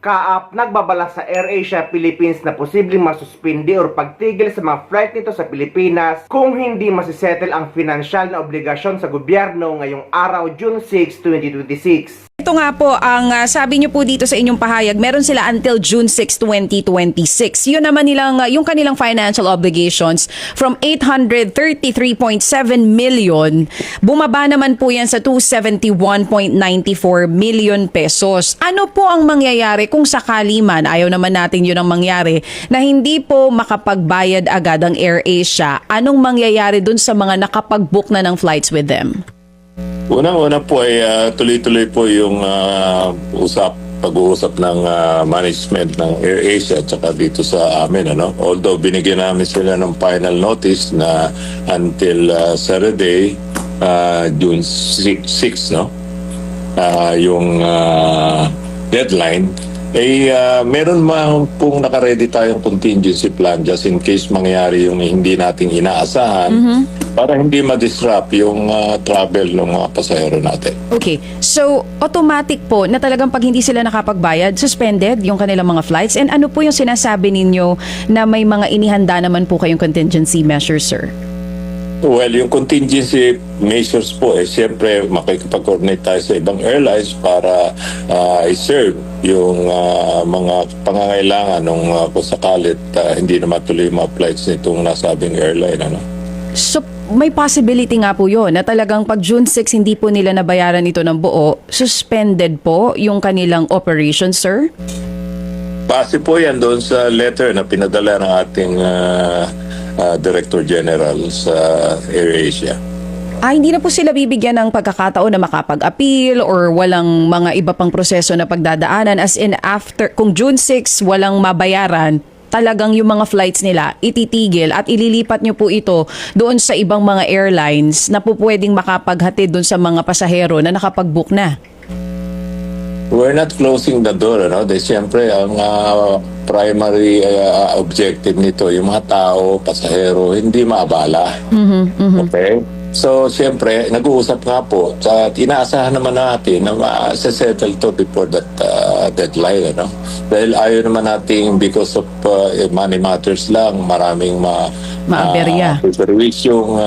Kaap nagbabala sa AirAsia Philippines na posibleng masuspindi o pagtigil sa mga flight nito sa Pilipinas kung hindi masisettle ang pinansyal na obligasyon sa gobyerno ngayong araw June 6, 2026. Ito nga po, ang sabi niyo po dito sa inyong pahayag, meron sila until June 6, 2026. Yun naman yung kanilang financial obligations from 833.7 million, bumaba naman po yan sa 271.94 million pesos. Ano po ang mangyayari kung sakali man, ayaw naman natin yun ang mangyari, na hindi po makapagbayad agad ang AirAsia? Anong mangyayari dun sa mga nakapag-book na ng flights with them? Unang-una po ay tuloy-tuloy po yung pag-uusap ng management ng AirAsia at saka dito sa amin. Although binigyan namin sila ng final notice na until Saturday, June 6, yung deadline, meron pong nakaredy tayong contingency plan just in case mangyari yung hindi nating inaasahan para hindi ma-disrupt yung travel ng mga pasahero natin. Okay, so automatic po na talagang pag hindi sila nakapagbayad, suspended yung kanilang mga flights? And ano po yung sinasabi ninyo na may mga inihanda naman po kayong contingency measures, sir? Well, yung contingency measures po, siyempre makikipag-coordinate tayo sa ibang airlines para i-serve yung mga pangangailangan ng kung sakalit hindi na matuloy yung mga flights nitong nasabing airline. So, may possibility nga po yun na talagang pag June 6 hindi po nila nabayaran ito ng buo, suspended po yung kanilang operation, sir? Base po yan doon sa letter na pinadala ng ating Director General sa AirAsia. Hindi na po sila bibigyan ng pagkakataon na makapag-appeal or walang mga iba pang proseso na pagdadaanan, as in after, kung June 6 walang mabayaran, talagang yung mga flights nila ititigil at ililipat nyo po ito doon sa ibang mga airlines na po pwedeng makapaghatid doon sa mga pasahero na nakapag-book na? We're not closing the door. Siyempre, ang primary objective nito, yung mga tao, pasahero, hindi maabala. Okay? So, siyempre, nag-uusap nga po. At inaasahan naman natin na ma-settle to before that deadline. Dahil ayaw naman natin, because of money matters lang, maraming maaberya. yung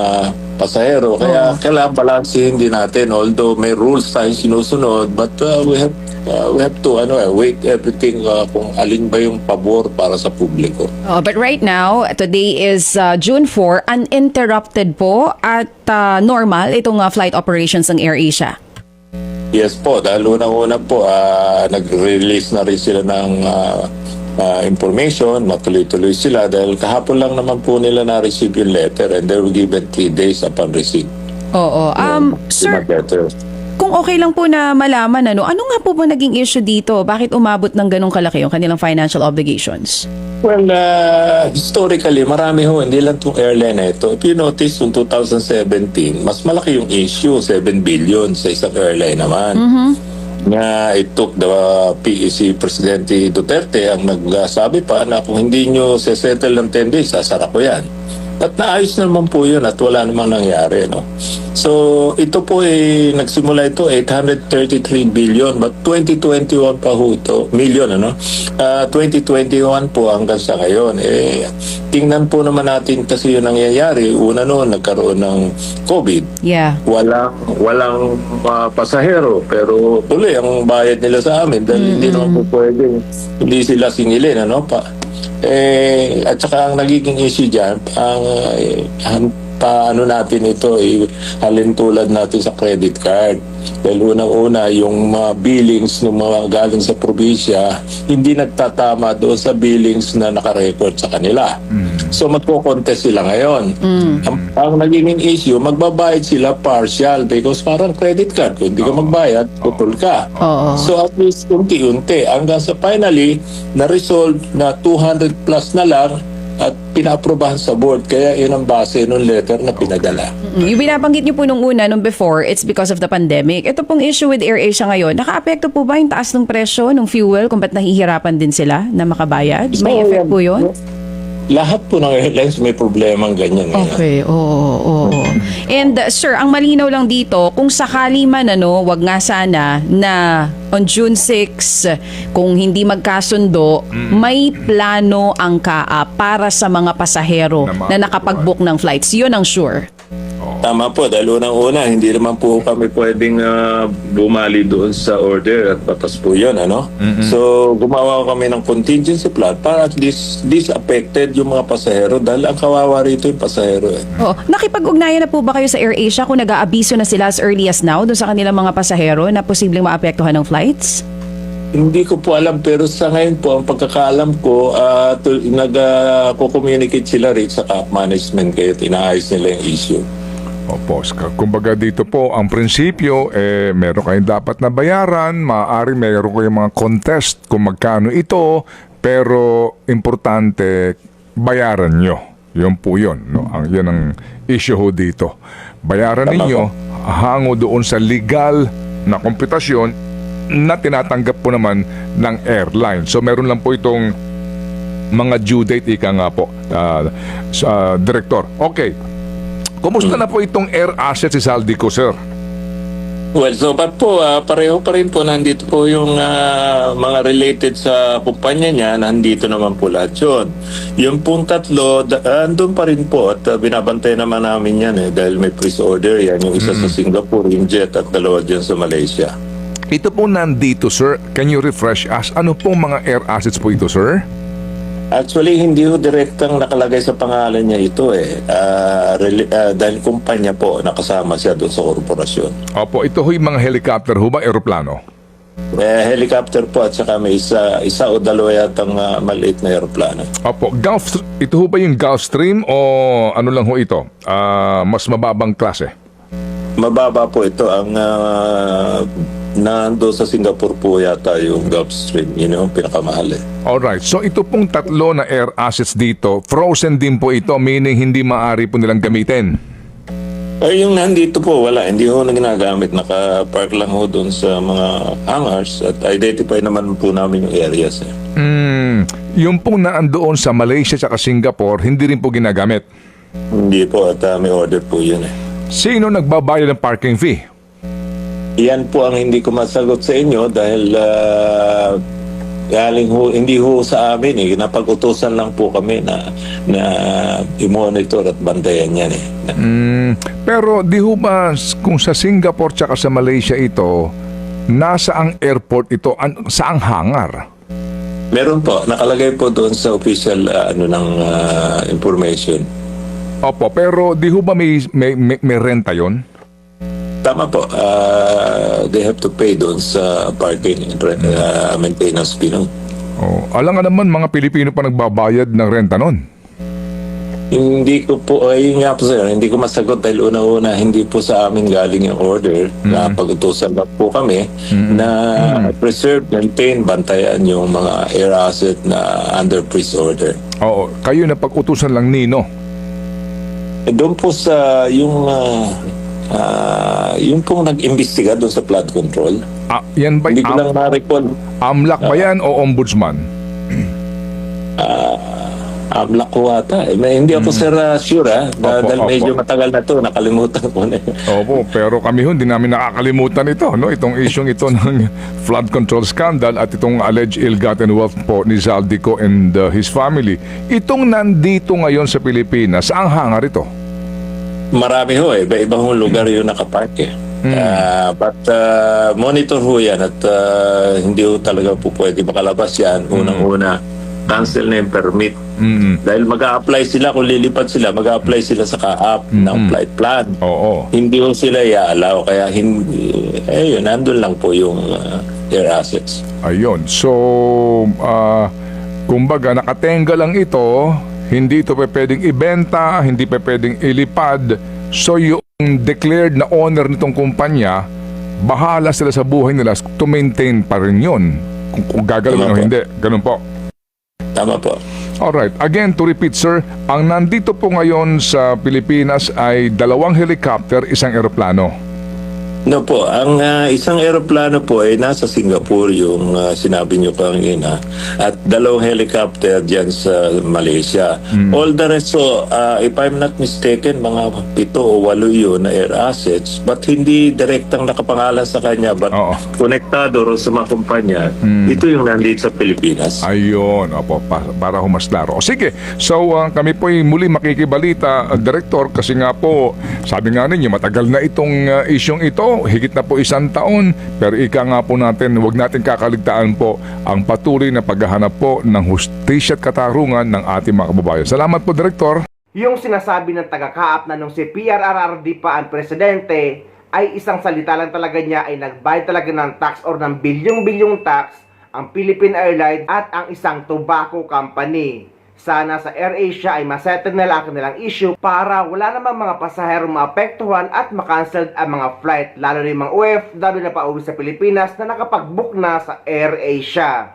pasahero. Kaya kailangan balansin din natin. Although may rules tayong sinusunod, but we have to wait everything kung alin ba yung pabor para sa publiko. But right now, today is June 4, uninterrupted po at normal itong flight operations ng AirAsia. Yes po, dahil unang-una po, nag-release na rin sila ng information, matuloy-tuloy sila dahil kahapon lang naman po nila na-receive yung letter and they were given 3 days upon receipt. Oo. Sir, kung okay lang po na malaman, ano nga po ba naging issue dito? Bakit umabot ng ganong kalaki yung kanilang financial obligations? Well, historically, marami hindi lang itong airline na ito. If you notice, noong 2017, mas malaki yung issue, 7 billion sa isang airline naman. Na it took the PEC Presidente Duterte ang nagsabi pa na kung hindi nyo settle ng 10 days, sasara ko yan. At naayos naman po yun at wala namang nangyari. So ito po nagsimula ito 833 billion but 2021 pa ho ito, million 2021 po hanggang sa ngayon. Tingnan po naman natin kasi yung nangyayari. Una noon nagkaroon ng COVID. Yeah. Walang pasahero pero tuloy ang bayad nila sa amin dahil hindi naman po pwede. Hindi sila singilin at saka ang nagiging issue dyan, paano natin ito, halintulad natin sa credit card. Dahil unang-una, yung mga billings ng mga galing sa probinsya, hindi nagtatama doon sa billings na nakarecord sa kanila. So magko-contest sila ngayon. Ang nagiging issue, magbabayad sila partial because parang credit card. Kung hindi ka magbayad, putol ka. So at least unti-unti. Hanggang sa finally, na-resolve na 200 plus na lang at pina-aprobahan sa board. Kaya yun ang base ng letter na pinadala. Yung binabanggit niyo po nung before, it's because of the pandemic. Ito pong issue with AirAsia ngayon, naka-apekto po ba yung taas ng presyo ng fuel kung ba't nahihirapan din sila na makabayad? May effect po yun? lahat po ng airlines may problemang ganyan. Okay, oo. And sir, ang malinaw lang dito, kung sakali man wag nga sana na on June 6, kung hindi magkasundo, may plano ang KAA para sa mga pasahero na nakapag-book ng flights. Yun ang sure. Tama po, dahil unang-una, hindi naman po kami pwedeng bumali doon sa order at batas po yun, ano? So, gumawa kami ng contingency plan para at least affected yung mga pasahero dahil ang kawawa rito yung pasahero. Oo. Nakipag-ugnayan na po ba kayo sa AirAsia kung nag-aabiso na sila as early as now doon sa kanilang mga pasahero na posibleng maapektuhan ng flights? Hindi ko po alam, pero sa ngayon po, ang pagkakaalam ko, nag-communicate sila rin sa CAAP management kaya inaayos nila yung issue. Opo, kumbaga dito po, ang prinsipyo, meron kayong dapat na bayaran, maaari meron kayong mga contest kung magkano ito, pero importante, bayaran nyo. Yun po yun. No? Yan ang issue ho dito. Bayaran ninyo, hango doon sa legal na komputasyon na tinatanggap po naman ng airline. So meron lang po itong mga due date, ika nga po, Director. Okay. Kumusta na po itong air asset si Zaldico, sir? Well, so but po, pareho pa rin po, nandito po yung mga related sa kumpanya niya, nandito naman po lahat yun. Yung pong tatlo, andun pa rin po at binabantay naman namin yan dahil may freeze order yan, yung isa sa Singapore, yung jet at dalawa dyan sa Malaysia. Ito po nandito, sir. Can you refresh us? Ano pong mga air assets po ito, sir? Actually, hindi ho direktang nakalagay sa pangalan niya ito dahil kumpanya po, nakasama siya doon sa korporasyon. Opo, ito ho'y mga helicopter ho ba, aeroplano? Helicopter po at saka may isa o dalawa yatang maliit na aeroplano. Opo, ito ho ba yung Gulfstream o ano lang ho ito? Mas mababang klase? Mababa po ito. Ang nando sa Singapore po yata yung Gulfstream. Yun yung pinakamahal. Alright, so ito pong tatlo na air assets dito, frozen din po ito, meaning hindi maaari po nilang gamitin. Ay, yung nandito po, wala. Hindi ho na ginagamit. Naka-park lang ho doon sa mga hangars at identify naman po namin yung areas. Yung pong naandoon sa Malaysia at Singapore, hindi rin po ginagamit. Hindi po at may order po yun. Sino nagbabayad ng parking fee? Yan po ang hindi ko masagot sa inyo dahil galing ho, hindi ho sa amin napag-utusan lang po kami na i-monitor at bantayan yan Pero di ho ba kung sa Singapore tsaka sa Malaysia ito, nasa ang airport ito, saang hangar? Meron po, nakalagay po doon sa official information. Opo, pero di ho ba may renta yon? Tama po, they have to pay doon sa parking maintenance fee. Alam nga naman mga Pilipino pa nagbabayad ng renta nun. Hindi ko po, ayun nga po sir, hindi ko masagot dahil una-una hindi po sa amin galing yung order. Napag-utusan lang po kami na preserve, maintain, bantayan yung mga air asset na under freeze order. Oo, kayo napag-utusan lang nino. Doon po sa yung pong nag-imbestiga doon sa flood control. Yan ba Hindi ko lang na-recall. AMLAC ba yan o Ombudsman? AMLAC ko ata. Hindi ako sir sure dahil medyo matagal na to, nakalimutan ko na. Opo, pero kami hindi namin nakakalimutan ito, no? Itong isyong ito ng flood control scandal at itong alleged ill-gotten wealth po ni Zaldico and his family. Itong nandito ngayon sa Pilipinas, ang hangar ito? Marami ho iba-ibang lugar yung nakapark but monitor ho yan at hindi ho talaga po pwede makalabas yan. Unang-una, cancel na yung permit. Dahil mag-a-apply sila, kung lilipad sila, mag-a-apply sila sa CAAP ng flight plan. Oo. Hindi ho sila i-allow, kaya yun, nandun lang po yung air assets. Ayun. So, kumbaga, nakatenga lang ito, hindi ito pwedeng ibenta, hindi pwedeng ilipad. So, yung declared na owner nitong kumpanya, bahala sila sa buhay nila to maintain pa rin yun. Kung gagalawin o hindi. Ganun po. Tama po. Alright. Again, to repeat, sir, ang nandito po ngayon sa Pilipinas ay 2 helicopter, 1 eroplano. No po, ang isang eroplano po ay nasa Singapore, yung sinabi nyo kanina, at 2 helicopter dyan sa Malaysia. All the rest, so, if I'm not mistaken, mga 7 o 8 yun na air assets, but hindi direktang nakapangalan sa kanya, but Oo. konektado ro sa mga kumpanya. Ito yung nandito sa Pilipinas. Ayun, opo, para humas klaro. O sige, so kami po ay muli makikibalita, Director, kasi nga po, sabi nga ninyo, matagal na itong isyong ito, higit na po 1 taon, pero ika nga po natin, huwag natin kakaligtaan po ang patuloy na paghahanap po ng hustisya at katarungan ng ating mga kababayan. Salamat po, Director. Yung sinasabi ng taga-kaap na nung si PRRD pa ang presidente, ay isang salita lang talaga niya ay nagbayad talaga ng tax or ng bilyong-bilyong tax ang Philippine Airlines at ang isang tobacco company. Sana sa AirAsia ay masettle nila ang kanilang issue para wala namang mga pasahero maapektuhan at makancel ang mga flight, lalo na yung mga OFW na pauwi sa Pilipinas na nakapag-book na sa AirAsia.